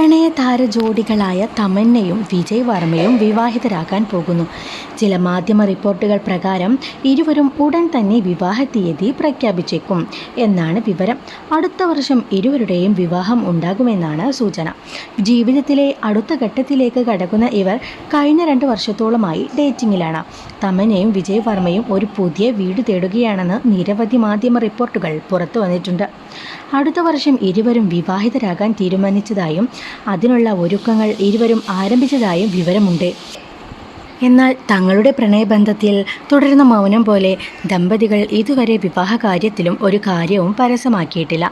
പ്രണയതാര ജോഡികളായ തമന്നയും വിജയ് വർമ്മയും വിവാഹിതരാകാൻ പോകുന്നു. ചില മാധ്യമ റിപ്പോർട്ടുകൾ പ്രകാരം ഇരുവരും ഉടൻ തന്നെ വിവാഹ തീയതി പ്രഖ്യാപിച്ചേക്കും എന്നാണ് വിവരം. അടുത്ത വർഷം ഇരുവരുടെയും വിവാഹം ഉണ്ടാകുമെന്നാണ് സൂചന. ജീവിതത്തിലെ അടുത്ത ഘട്ടത്തിലേക്ക് കടക്കുന്ന ഇവർ കഴിഞ്ഞ 2 വർഷത്തോളമായി ഡേറ്റിംഗിലാണ്. തമന്നയും വിജയ് വർമ്മയും ഒരു പുതിയ വീട് തേടുകയാണെന്ന് നിരവധി മാധ്യമ റിപ്പോർട്ടുകൾ പുറത്തു വന്നിട്ടുണ്ട്. അടുത്ത വർഷം ഇരുവരും വിവാഹിതരാകാൻ തീരുമാനിച്ചതായും അതിനുള്ള ഒരുക്കങ്ങൾ ഇരുവരും ആരംഭിച്ചതായും വിവരമുണ്ട്. എന്നാൽ തങ്ങളുടെ പ്രണയബന്ധത്തിൽ തുടരുന്ന മൗനം പോലെ ദമ്പതികൾ ഇതുവരെ വിവാഹ കാര്യത്തിലും ഒരു കാര്യവും പരസ്യമാക്കിയിട്ടില്ല.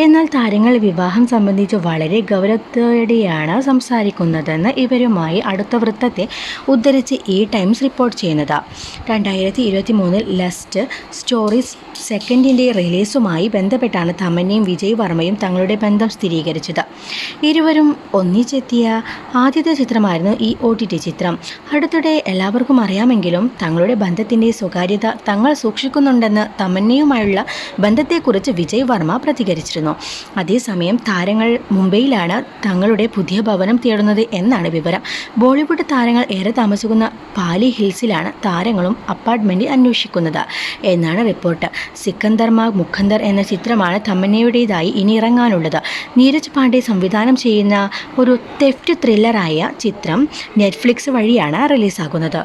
എന്നാൽ താരങ്ങൾ വിവാഹം സംബന്ധിച്ച് വളരെ ഗൗരവത്തോടെയാണ് സംസാരിക്കുന്നതെന്ന് ഇവരുമായി അടുത്ത വൃത്തത്തെ ഉദ്ധരിച്ച് ടൈംസ് റിപ്പോർട്ട് ചെയ്യുന്നത്. 2023 ലസ്റ്റ് സ്റ്റോറീസ് സെക്കൻഡിൻ്റെ റിലീസുമായി ബന്ധപ്പെട്ടാണ് തമന്നയും വിജയ് വർമ്മയും തങ്ങളുടെ ബന്ധം സ്ഥിരീകരിച്ചത്. ഇരുവരും ഒന്നിച്ചെത്തിയ ആദ്യത്തെ ചിത്രമായിരുന്നു ഈ OTT ചിത്രം. അടുത്തിടെ എല്ലാവർക്കും അറിയാമെങ്കിലും തങ്ങളുടെ ബന്ധത്തിൻ്റെ സ്വകാര്യത തങ്ങൾ സൂക്ഷിക്കുന്നുണ്ടെന്ന് തമന്നയുമായുള്ള ബന്ധത്തെക്കുറിച്ച് വിജയ് വർമ്മ പ്രതികരിച്ചിരുന്നു. അതേസമയം താരങ്ങൾ മുംബൈയിലാണ് തങ്ങളുടെ പുതിയ ഭവനം തേടുന്നത് എന്നാണ് വിവരം. ബോളിവുഡ് താരങ്ങൾ ഏറെ താമസിക്കുന്ന പാലി ഹിൽസിലാണ് താരങ്ങളും അപ്പാർട്ട്മെൻറ്റ് അന്വേഷിക്കുന്നത് എന്നാണ് റിപ്പോർട്ട്. സിക്കന്ദർ മാ മുഖന്ദർ എന്ന ചിത്രമാണ് തമന്നയുടേതായി ഇനി ഇറങ്ങാനുള്ളത്. നീരജ് പാണ്ഡെ സംവിധാനം ചെയ്യുന്ന ഒരു തെഫ്റ്റ് ത്രില്ലറായ ചിത്രം നെറ്റ്ഫ്ലിക്സ് വഴിയാണ് റിലീസാകുന്നത്.